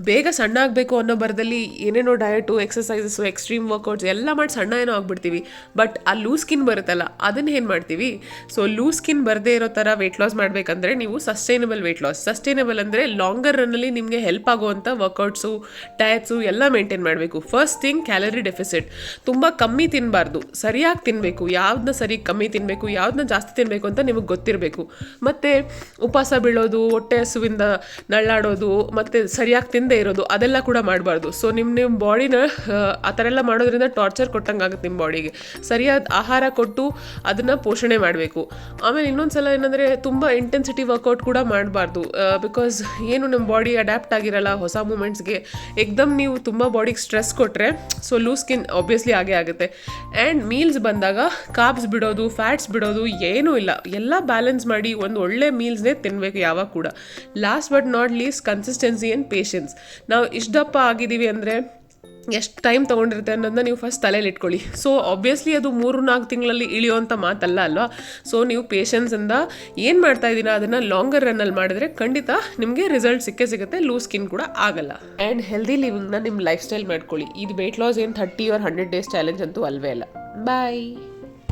ಬೇಗ ಸಣ್ಣ ಆಗಬೇಕು ಅನ್ನೋ ಬರದಲ್ಲಿ ಏನೇನೋ ಡಯಟು ಎಕ್ಸಸೈಸಸ್ಸು ಎಕ್ಸ್ಟ್ರೀಮ್ ವರ್ಕೌಟ್ಸ್ ಎಲ್ಲ ಮಾಡಿ ಸಣ್ಣ ಏನೋ ಆಗ್ಬಿಡ್ತೀವಿ. ಬಟ್ ಆ ಲೂಸ್ ಸ್ಕಿನ್ ಬರುತ್ತಲ್ಲ ಅದನ್ನು ಏನು ಮಾಡ್ತೀವಿ, ಸೊ ಲೂಸ್ ಸ್ಕಿನ್ ಬರದೇ ಇರೋ ಥರ ವೆಯ್ಟ್ ಲಾಸ್ ಮಾಡಬೇಕಂದ್ರೆ ನೀವು ಸಸ್ಟೈನಬಲ್ ವೆಯ್ಟ್ ಲಾಸ್, ಸಸ್ಟೈನಬಲ್ ಅಂದರೆ ಲಾಂಗರ್ ರನ್ನಲ್ಲಿ ನಿಮಗೆ ಹೆಲ್ಪ್ ಆಗುವಂಥ ವರ್ಕೌಟ್ಸು ಡಯಟ್ಸು ಎಲ್ಲ ಮೇಂಟೈನ್ ಮಾಡಬೇಕು. ಫಸ್ಟ್ ಥಿಂಗ್ ಕ್ಯಾಲರಿ ಡೆಫಿಸಿಟ್, ತುಂಬ ಕಮ್ಮಿ ತಿನ್ನಬಾರ್ದು, ಸರಿಯಾಗಿ ತಿನ್ನಬೇಕು. ಯಾವ್ದನ್ನ ಸರಿ ಕಮ್ಮಿ ತಿನ್ನಬೇಕು, ಯಾವ್ದನ್ನ ಜಾಸ್ತಿ ತಿನ್ನಬೇಕು ಅಂತ ನಿಮಗೆ ಗೊತ್ತಿರಬೇಕು. ಮತ್ತು ಉಪವಾಸ ಬೀಳೋದು, ಹೊಟ್ಟೆ ಹಸುವಿಂದ ನಳ್ಳಾಡೋದು, ಮತ್ತು ಸರಿಯಾಗಿ ತಿನ್ನದೇ ಇರೋದು ಅದೆಲ್ಲ ಕೂಡ ಮಾಡಬಾರ್ದು. ಸೊ ನಿಮ್ಮ ಬಾಡಿನ ಆ ಥರ ಎಲ್ಲ ಮಾಡೋದ್ರಿಂದ ಟಾರ್ಚರ್ ಕೊಟ್ಟಂಗೆ ಆಗುತ್ತೆ ನಿಮ್ಮ ಬಾಡಿಗೆ. ಸರಿಯಾದ ಆಹಾರ ಕೊಟ್ಟು ಅದನ್ನು ಪೋಷಣೆ ಮಾಡಬೇಕು. ಆಮೇಲೆ ಇನ್ನೊಂದು ಸಲ ಏನಂದರೆ ತುಂಬ ಇಂಟೆನ್ಸಿಟಿ ವರ್ಕೌಟ್ ಕೂಡ ಮಾಡಬಾರ್ದು. ಬಿಕಾಸ್ ಏನು ನಮ್ಮ ಬಾಡಿ ಅಡ್ಯಾಪ್ಟ್ ಆಗಿರಲ್ಲ ಹೊಸ ಮೂಮೆಂಟ್ಸ್ಗೆ. ಏಕ್ದಮ್ ನೀವು ತುಂಬ ಬಾಡಿಗೆ ಸ್ಟ್ರೆಸ್ ಕೊಟ್ಟರೆ ಸೊ ಲೂಸ್ ಸ್ಕಿನ್ ಆಬ್ವಿಯಸ್ಲಿ ಆಗೇ ಆಗುತ್ತೆ. ಆ್ಯಂಡ್ ಮೀಲ್ಸ್ ಬಂದಾಗ ಕಾರ್ಬ್ಸ್ ಬಿಡೋದು, ಫ್ಯಾಟ್ಸ್ ಬಿಡೋದು ಏನೂ ಇಲ್ಲ, ಎಲ್ಲ ಬ್ಯಾಲೆನ್ಸ್ ಮಾಡಿ ಒಂದು ಒಳ್ಳೆ ಮೀಲ್ಸ್ನೇ ತಿನ್ನಬೇಕು ಯಾವಾಗ ಕೂಡ. Last but not least consistency and patience. ನಾವು ಇಷ್ಟು ದಪ್ಪ ಆಗಿದ್ದೀವಿ ಅಂದರೆ ಎಷ್ಟು ಟೈಮ್ ತೊಗೊಂಡಿರುತ್ತೆ ಅನ್ನೋದನ್ನ ನೀವು ಫಸ್ಟ್ ತಲೆಯಲ್ಲಿ ಇಟ್ಕೊಳ್ಳಿ. ಸೊ ಆಬ್ವಿಯಸ್ಲಿ ಅದು 3-4 ತಿಂಗಳಲ್ಲಿ ಇಳಿಯುವಂಥ ಮಾತಲ್ಲ ಅಲ್ವಾ. ಸೊ ನೀವು ಪೇಷನ್ಸಿಂದ ಏನು ಮಾಡ್ತಾ ಇದ್ದೀರಾ ಅದನ್ನು ಲಾಂಗರ್ ರನ್ನಲ್ಲಿ ಮಾಡಿದ್ರೆ ಖಂಡಿತ ನಿಮಗೆ ರಿಸಲ್ಟ್ ಸಿಗುತ್ತೆ, ಲೂಸ್ ಸ್ಕಿನ್ ಕೂಡ ಆಗಲ್ಲ. ಆ್ಯಂಡ್ ಹೆಲ್ದಿ ಲಿವಿಂಗ್ನ ನಿಮ್ಮ ಲೈಫ್ ಸ್ಟೈಲ್ ಮಾಡ್ಕೊಳ್ಳಿ. ಇದು ವೆಯ್ಟ್ ಲಾಸ್ ಏನು 30 or 100 days ಚಾಲೆಂಜ್ ಅಂತೂ ಅಲ್ವೇ ಅಲ್ಲ. ಬಾಯ್.